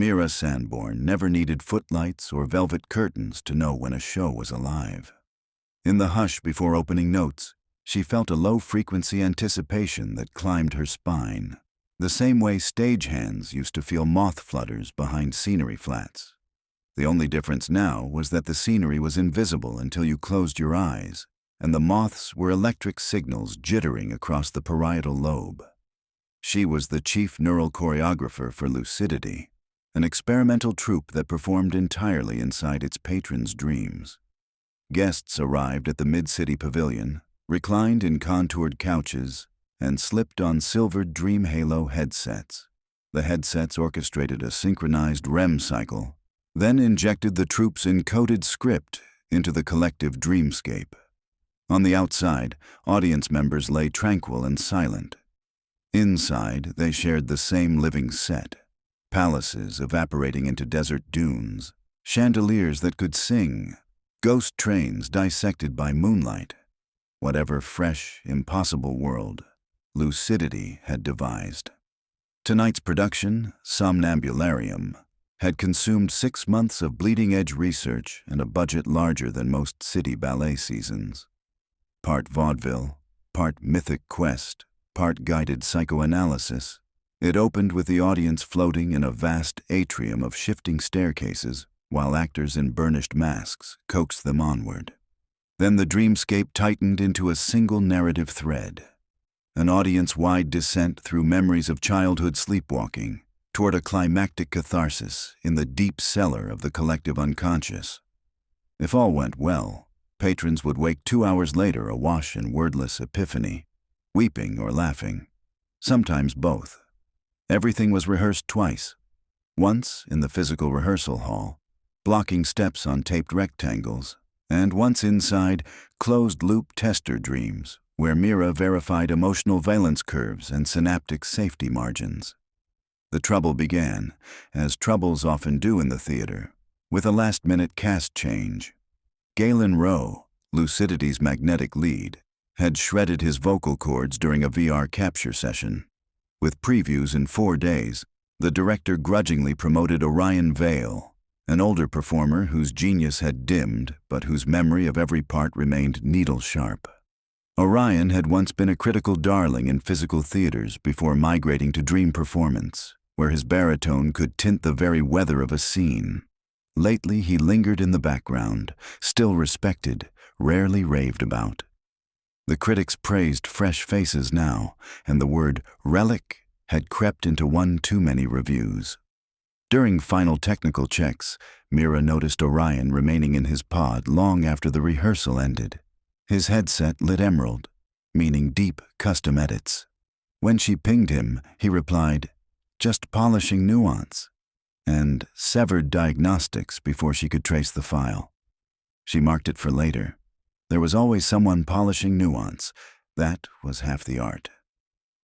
Mira Sanborn never needed footlights or velvet curtains to know when a show was alive. In the hush before opening notes, she felt a low-frequency anticipation that climbed her spine, the same way stagehands used to feel moth flutters behind scenery flats. The only difference now was that the scenery was invisible until you closed your eyes, and the moths were electric signals jittering across the parietal lobe. She was the chief neural choreographer for Lucidity, an experimental troupe that performed entirely inside its patrons' dreams. Guests arrived at the Mid-City Pavilion, reclined in contoured couches, and slipped on silvered Dream Halo headsets. The headsets orchestrated a synchronized REM cycle, then injected the troupe's encoded script into the collective dreamscape. On the outside, audience members lay tranquil and silent. Inside, they shared the same living set, palaces evaporating into desert dunes, chandeliers that could sing, ghost trains dissected by moonlight. Whatever fresh, impossible world Lucidity had devised. Tonight's production, Somnambularium, had consumed 6 months of bleeding-edge research and a budget larger than most city ballet seasons. Part vaudeville, part mythic quest, part guided psychoanalysis, it opened with the audience floating in a vast atrium of shifting staircases while actors in burnished masks coaxed them onward. Then the dreamscape tightened into a single narrative thread, an audience-wide descent through memories of childhood sleepwalking toward a climactic catharsis in the deep cellar of the collective unconscious. If all went well, patrons would wake 2 hours later awash in wordless epiphany, weeping or laughing, sometimes both. Everything was rehearsed twice, once in the physical rehearsal hall, blocking steps on taped rectangles, and once inside closed-loop tester dreams, where Mira verified emotional valence curves and synaptic safety margins. The trouble began, as troubles often do in the theater, with a last-minute cast change. Galen Rowe, Lucidity's magnetic lead, had shredded his vocal cords during a VR capture session. With previews in 4 days, the director grudgingly promoted Orion Vale, an older performer whose genius had dimmed but whose memory of every part remained needle-sharp. Orion had once been a critical darling in physical theaters before migrating to dream performance, where his baritone could tint the very weather of a scene. Lately he lingered in the background, still respected, rarely raved about. The critics praised fresh faces now, and the word relic had crept into one too many reviews. During final technical checks, Mira noticed Orion remaining in his pod long after the rehearsal ended. His headset lit emerald, meaning deep custom edits. When she pinged him, he replied, "Just polishing nuance," and severed diagnostics before she could trace the file. She marked it for later. There was always someone polishing nuance. That was half the art.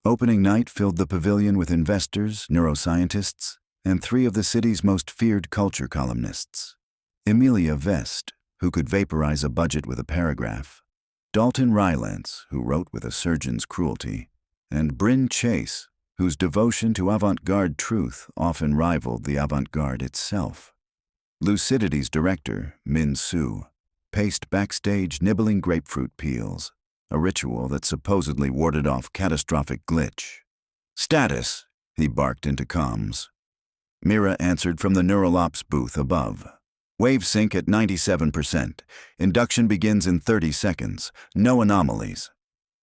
Opening night filled the pavilion with investors, neuroscientists, and 3 of the city's most feared culture columnists. Emilia Vest, who could vaporize a budget with a paragraph, Dalton Rylance, who wrote with a surgeon's cruelty, and Bryn Chase, whose devotion to avant-garde truth often rivaled the avant-garde itself. Lucidity's director, Min Soo, paced backstage nibbling grapefruit peels, a ritual that supposedly warded off catastrophic glitch. "Status," he barked into comms. Mira answered from the Neural Ops booth above. "Wave sync at 97%. Induction begins in 30 seconds. No anomalies."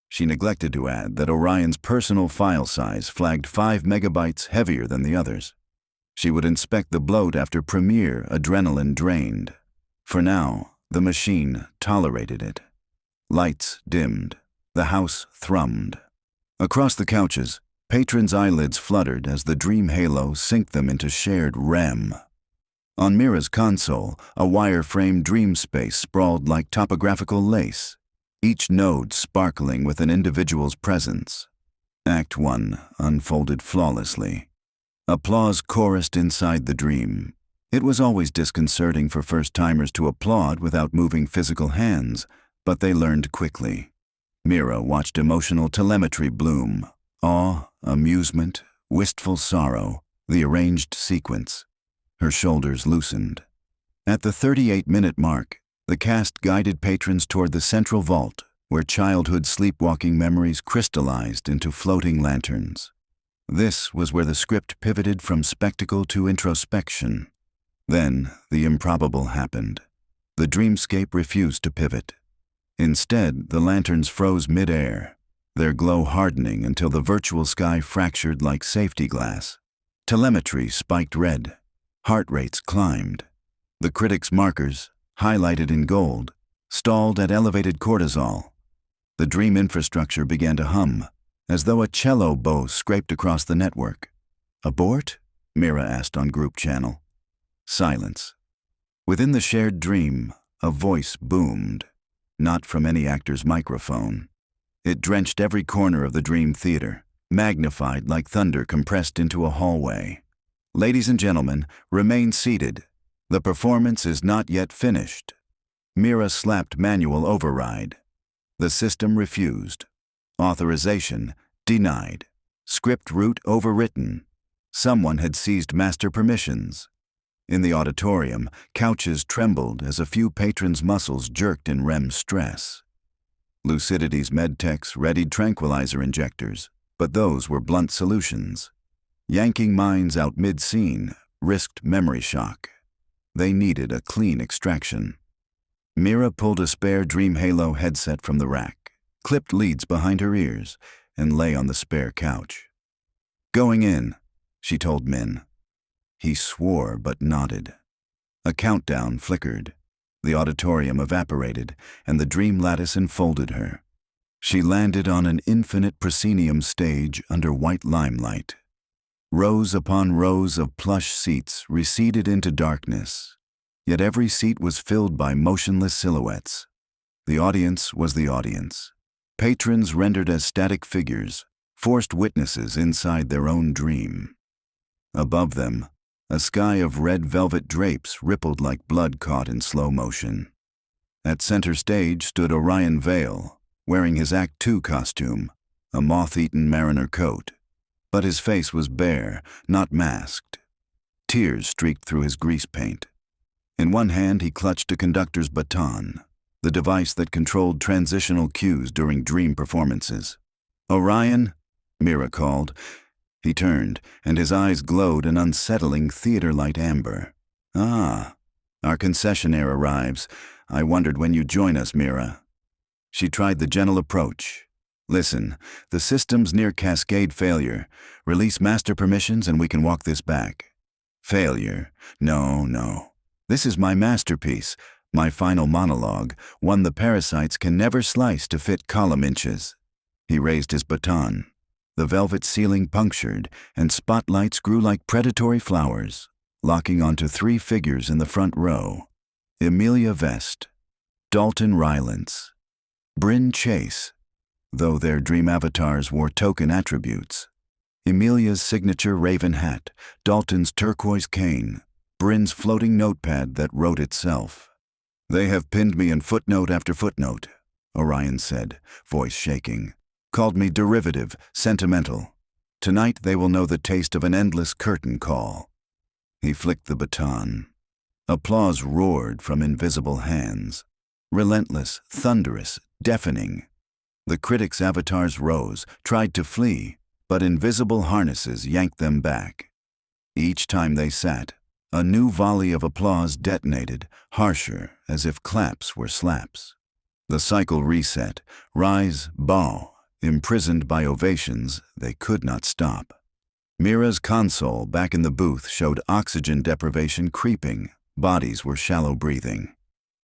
She neglected to add that Orion's personal file size flagged 5 megabytes heavier than the others. She would inspect the bloat after premiere, adrenaline drained. For now, the machine tolerated it. Lights dimmed. The house thrummed. Across the couches, patrons' eyelids fluttered as the dream halo synced them into shared REM. On Mira's console, a wire-framed dream space sprawled like topographical lace, each node sparkling with an individual's presence. Act 1 unfolded flawlessly. Applause chorused inside the dream. It was always disconcerting for first-timers to applaud without moving physical hands, but they learned quickly. Mira watched emotional telemetry bloom. Awe, amusement, wistful sorrow, the arranged sequence. Her shoulders loosened. At the 38-minute mark, the cast guided patrons toward the central vault, where childhood sleepwalking memories crystallized into floating lanterns. This was where the script pivoted from spectacle to introspection. Then, the improbable happened. The dreamscape refused to pivot. Instead, the lanterns froze mid-air, their glow hardening until the virtual sky fractured like safety glass. Telemetry spiked red. Heart rates climbed. The critics' markers, highlighted in gold, stalled at elevated cortisol. The dream infrastructure began to hum, as though a cello bow scraped across the network. "Abort?" Mira asked on group channel. Silence. Within the shared dream, a voice boomed, not from any actor's microphone. It drenched every corner of the dream theater, magnified like thunder compressed into a hallway. "Ladies and gentlemen, remain seated. The performance is not yet finished." Mira slapped manual override. The system refused. Authorization denied. Script route overwritten. Someone had seized master permissions. In the auditorium, couches trembled as a few patrons' muscles jerked in REM stress. Lucidity's medtechs readied tranquilizer injectors, but those were blunt solutions. Yanking minds out mid-scene risked memory shock. They needed a clean extraction. Mira pulled a spare Dream Halo headset from the rack, clipped leads behind her ears, and lay on the spare couch. "Going in," she told Min. He swore but nodded. A countdown flickered. The auditorium evaporated, and the dream lattice enfolded her. She landed on an infinite proscenium stage under white limelight. Rows upon rows of plush seats receded into darkness, yet every seat was filled by motionless silhouettes. The audience was the audience. Patrons rendered as static figures, forced witnesses inside their own dream. Above them, a sky of red velvet drapes rippled like blood caught in slow motion. At center stage stood Orion Vale, wearing his Act II costume, a moth-eaten mariner coat. But his face was bare, not masked. Tears streaked through his grease paint. In one hand he clutched a conductor's baton, the device that controlled transitional cues during dream performances. "Orion," Mira called. He turned, and his eyes glowed an unsettling theater-light amber. "Ah, our concessionaire arrives. I wondered when you'd join us, Mira." She tried the gentle approach. "Listen, the system's near cascade failure. Release master permissions and we can walk this back." "Failure? No. This is my masterpiece, my final monologue, one the parasites can never slice to fit column inches." He raised his baton. The velvet ceiling punctured, and spotlights grew like predatory flowers, locking onto three figures in the front row. Emilia Vest, Dalton Rylance, Bryn Chase, though their dream avatars wore token attributes. Emilia's signature raven hat, Dalton's turquoise cane, Bryn's floating notepad that wrote itself. "They have pinned me in footnote after footnote," Orion said, voice shaking. "Called me derivative, sentimental. Tonight they will know the taste of an endless curtain call." He flicked the baton. Applause roared from invisible hands. Relentless, thunderous, deafening. The critics' avatars rose, tried to flee, but invisible harnesses yanked them back. Each time they sat, a new volley of applause detonated, harsher, as if claps were slaps. The cycle reset, rise, bow. Imprisoned by ovations, they could not stop. Mira's console back in the booth showed oxygen deprivation creeping, bodies were shallow breathing.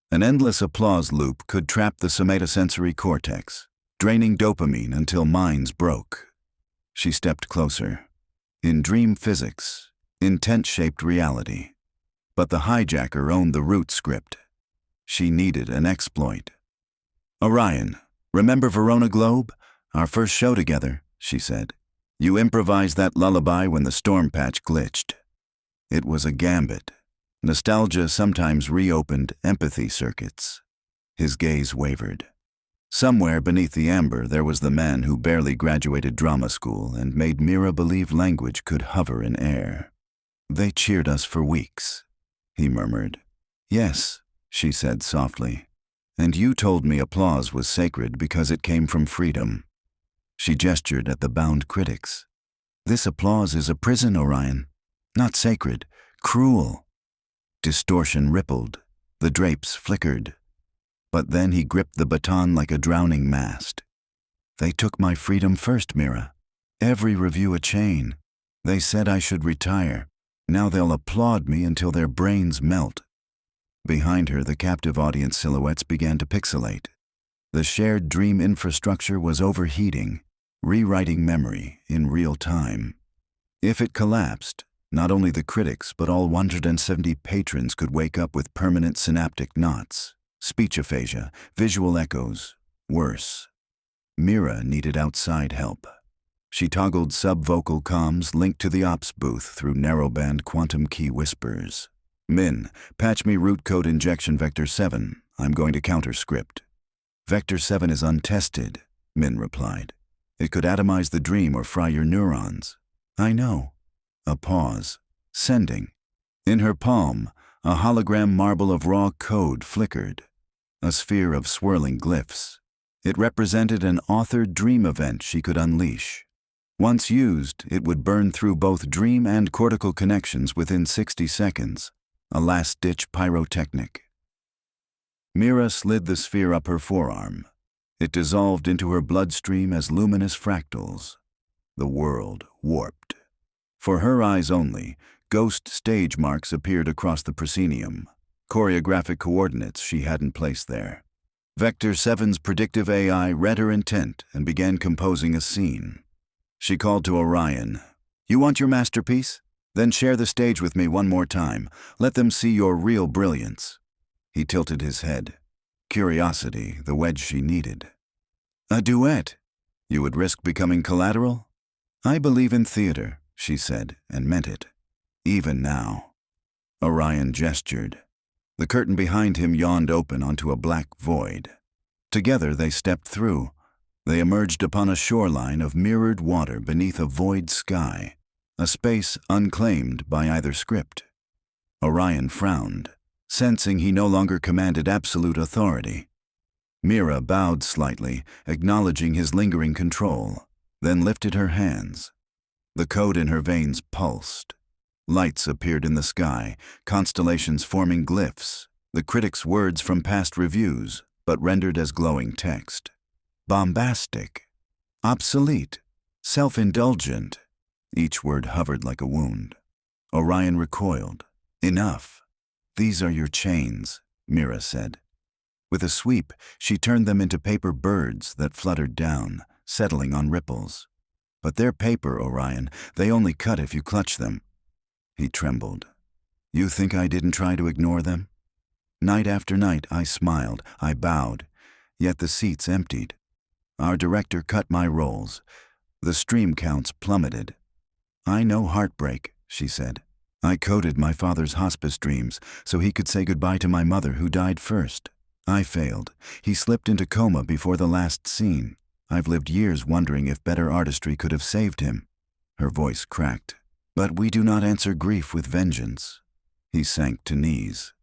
An endless applause loop could trap the somatosensory cortex, draining dopamine until minds broke. She stepped closer. In dream physics, intent shaped reality. But the hijacker owned the root script. She needed an exploit. "Orion, remember Verona Globe? Our first show together," she said. "You improvised that lullaby when the storm patch glitched." It was a gambit. Nostalgia sometimes reopened empathy circuits. His gaze wavered. Somewhere beneath the amber there was the man who barely graduated drama school and made Mira believe language could hover in air. They cheered us for weeks, he murmured. Yes, she said softly. And you told me applause was sacred because it came from freedom. She gestured at the bound critics. This applause is a prison, Orion. Not sacred, cruel. Distortion rippled. The drapes flickered. But then he gripped the baton like a drowning mast. They took my freedom first, Mira. Every review a chain. They said I should retire. Now they'll applaud me until their brains melt. Behind her, the captive audience silhouettes began to pixelate. The shared dream infrastructure was overheating, rewriting memory in real time. If it collapsed, not only the critics but all 170 patrons could wake up with permanent synaptic knots, speech aphasia, visual echoes, worse. Mira needed outside help. She toggled sub-vocal comms linked to the ops booth through narrowband quantum key whispers. Min, patch me root code injection vector 7. I'm going to counter script. Vector 7 is untested, Min replied. It could atomize the dream or fry your neurons. I know. A pause. Sending. In her palm, a hologram marble of raw code flickered. A sphere of swirling glyphs. It represented an authored dream event she could unleash. Once used, it would burn through both dream and cortical connections within 60 seconds. A last-ditch pyrotechnic. Mira slid the sphere up her forearm. It dissolved into her bloodstream as luminous fractals. The world warped. For her eyes only, ghost stage marks appeared across the proscenium, choreographic coordinates she hadn't placed there. Vector 7's predictive AI read her intent and began composing a scene. She called to Orion. You want your masterpiece? Then share the stage with me one more time. Let them see your real brilliance. He tilted his head. Curiosity, the wedge she needed. A duet? You would risk becoming collateral? I believe in theater, she said, and meant it. Even now. Orion gestured. The curtain behind him yawned open onto a black void. Together they stepped through. They emerged upon a shoreline of mirrored water beneath a void sky, a space unclaimed by either script. Orion frowned, sensing he no longer commanded absolute authority. Mira bowed slightly, acknowledging his lingering control, then lifted her hands. The code in her veins pulsed. Lights appeared in the sky, constellations forming glyphs, the critics' words from past reviews, but rendered as glowing text. Bombastic, obsolete, self-indulgent. Each word hovered like a wound. Orion recoiled. Enough. These are your chains, Mira said. With a sweep, she turned them into paper birds that fluttered down, settling on ripples. But they're paper, Orion. They only cut if you clutch them. He trembled. You think I didn't try to ignore them? Night after night, I smiled, I bowed, yet the seats emptied. Our director cut my roles. The stream counts plummeted. I know heartbreak, she said. I coded my father's hospice dreams so he could say goodbye to my mother who died first. I failed. He slipped into coma before the last scene. I've lived years wondering if better artistry could have saved him. Her voice cracked. But we do not answer grief with vengeance. He sank to knees.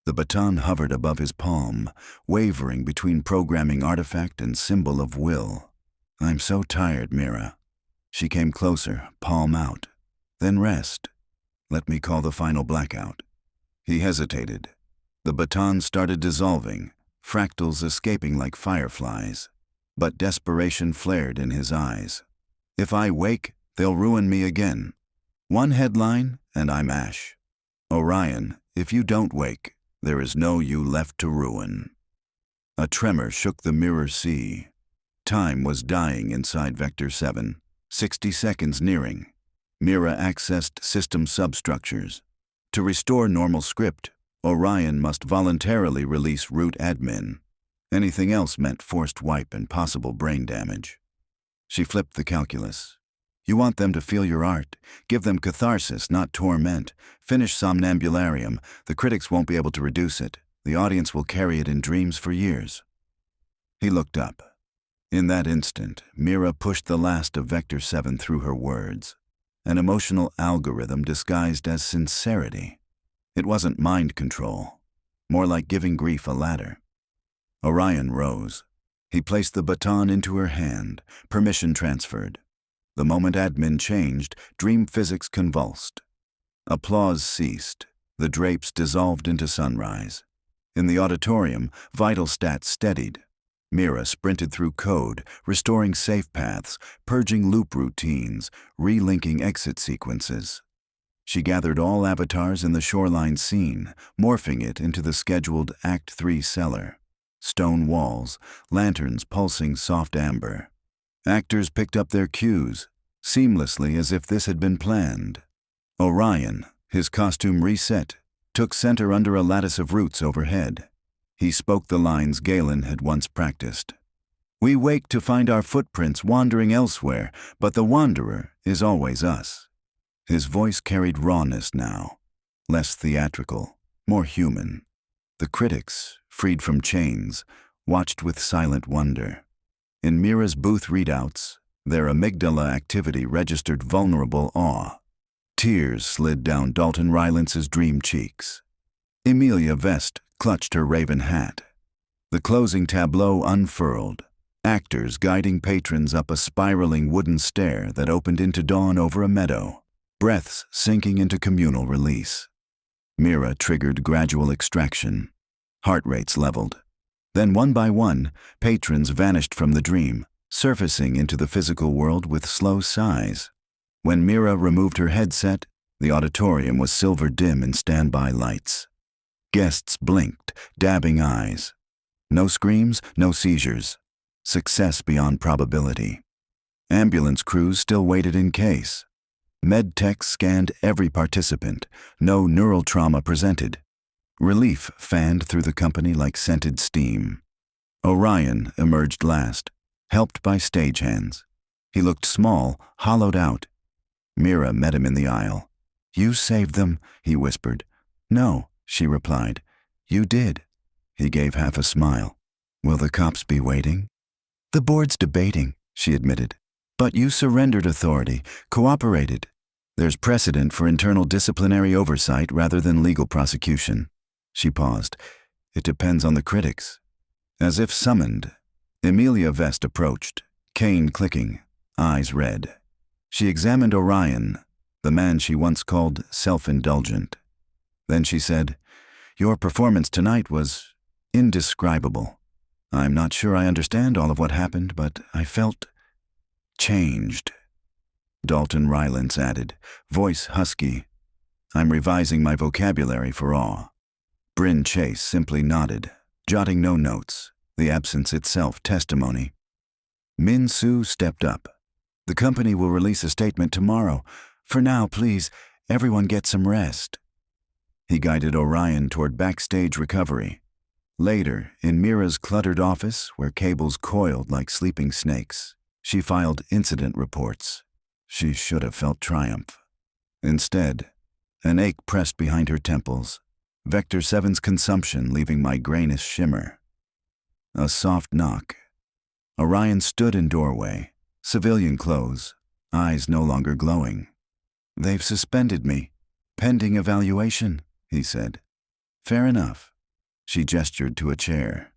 The baton hovered above his palm, wavering between programming artifact and symbol of will. I'm so tired, Mira. She came closer, palm out. Then rest. Let me call the final blackout. He hesitated. The baton started dissolving, fractals escaping like fireflies. But desperation flared in his eyes. If I wake, they'll ruin me again. One headline, and I'm ash. Orion, if you don't wake, there is no you left to ruin. A tremor shook the mirror sea. Time was dying inside Vector 7, 60 seconds nearing. Mira accessed system substructures. To restore normal script, Orion must voluntarily release root admin. Anything else meant forced wipe and possible brain damage. She flipped the calculus. You want them to feel your art. Give them catharsis, not torment. Finish Somnambularium. The critics won't be able to reduce it. The audience will carry it in dreams for years. He looked up. In that instant, Mira pushed the last of Vector 7 through her words. an emotional algorithm disguised as sincerity. It wasn't mind control, more like giving grief a ladder. Orion rose. He placed the baton into her hand, permission transferred. The moment admin changed, dream physics convulsed. Applause ceased. The drapes dissolved into sunrise. In the auditorium, vital stats steadied. Mira sprinted through code, restoring safe paths, purging loop routines, relinking exit sequences. She gathered all avatars in the shoreline scene, morphing it into the scheduled Act 3 cellar. Stone walls, lanterns pulsing soft amber. Actors picked up their cues, seamlessly as if this had been planned. Orion, his costume reset, took center under a lattice of roots overhead. He spoke the lines Galen had once practiced. "We wake to find our footprints wandering elsewhere, but the wanderer is always us." His voice carried rawness now, less theatrical, more human. The critics, freed from chains, watched with silent wonder. In Mira's booth readouts, their amygdala activity registered vulnerable awe. Tears slid down Dalton Rylance's dream cheeks. Emilia Vest clutched her raven hat. The closing tableau unfurled, actors guiding patrons up a spiraling wooden stair that opened into dawn over a meadow, breaths sinking into communal release. Mira triggered gradual extraction. Heart rates leveled. Then one by one, patrons vanished from the dream, surfacing into the physical world with slow sighs. When Mira removed her headset, the auditorium was silver dim in standby lights. Guests blinked, dabbing eyes. No screams, no seizures. Success beyond probability. Ambulance crews still waited in case. Med techs scanned every participant, no neural trauma presented. Relief fanned through the company like scented steam. Orion emerged last, helped by stagehands. He looked small, hollowed out. Mira met him in the aisle. "You saved them," he whispered. "No," she replied. "You did." He gave half a smile. "Will the cops be waiting?" "The board's debating," she admitted. "But you surrendered authority, cooperated. There's precedent for internal disciplinary oversight rather than legal prosecution." She paused. "It depends on the critics." As if summoned, Emilia Vest approached, cane clicking, eyes red. She examined Orion, the man she once called self-indulgent. Then she said, "Your performance tonight was indescribable. I'm not sure I understand all of what happened, but I felt changed." Dalton Rylance added, voice husky, "I'm revising my vocabulary for awe." Bryn Chase simply nodded, jotting no notes, the absence itself testimony. Min Su stepped up. "The company will release a statement tomorrow. For now, please, everyone get some rest." He guided Orion toward backstage recovery. Later, in Mira's cluttered office, where cables coiled like sleeping snakes, she filed incident reports. She should have felt triumph. Instead, an ache pressed behind her temples, Vector 7's consumption leaving migranous shimmer. A soft knock. Orion stood in doorway, civilian clothes, eyes no longer glowing. "They've suspended me, pending evaluation," he said. "Fair enough." She gestured to a chair.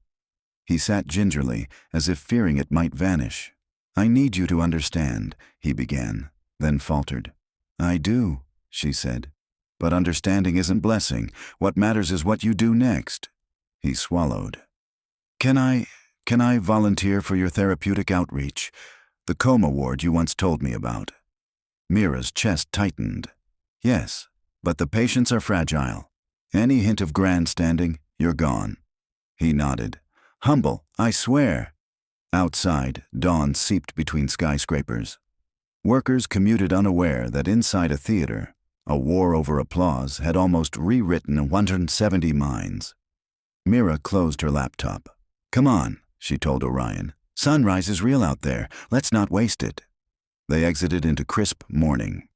He sat gingerly, as if fearing it might vanish. "I need you to understand," he began, then faltered. "I do," she said. "But understanding isn't blessing. What matters is what you do next." He swallowed. Can I volunteer for your therapeutic outreach? The coma ward you once told me about." Mira's chest tightened. "Yes, but the patients are fragile. Any hint of grandstanding, you're gone." He nodded. "Humble, I swear." Outside, dawn seeped between skyscrapers. Workers commuted unaware that inside a theater, a war over applause had almost rewritten 170 minds. Mira closed her laptop. "Come on," she told Orion. "Sunrise is real out there. Let's not waste it." They exited into crisp morning.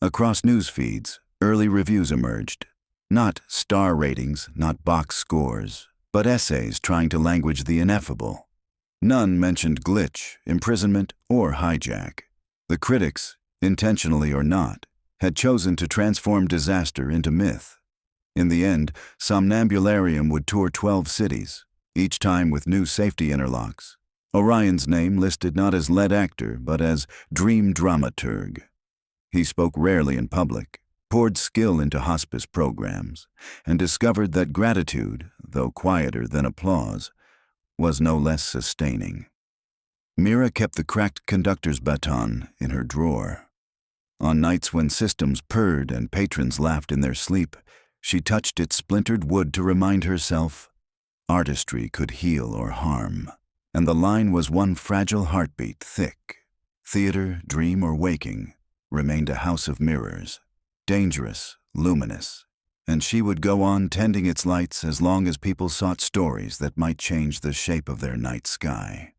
Across news feeds, early reviews emerged. Not star ratings, not box scores, but essays trying to language the ineffable. None mentioned glitch, imprisonment, or hijack. The critics, intentionally or not, had chosen to transform disaster into myth. In the end, Somnambularium would tour 12 cities, each time with new safety interlocks. Orion's name listed not as lead actor, but as dream dramaturg. He spoke rarely in public, poured skill into hospice programs, and discovered that gratitude, though quieter than applause, was no less sustaining. Mira kept the cracked conductor's baton in her drawer. On nights when systems purred and patrons laughed in their sleep, she touched its splintered wood to remind herself artistry could heal or harm, and the line was one fragile heartbeat thick. Theater, dream, or waking, remained a house of mirrors, dangerous, luminous, and she would go on tending its lights as long as people sought stories that might change the shape of their night sky.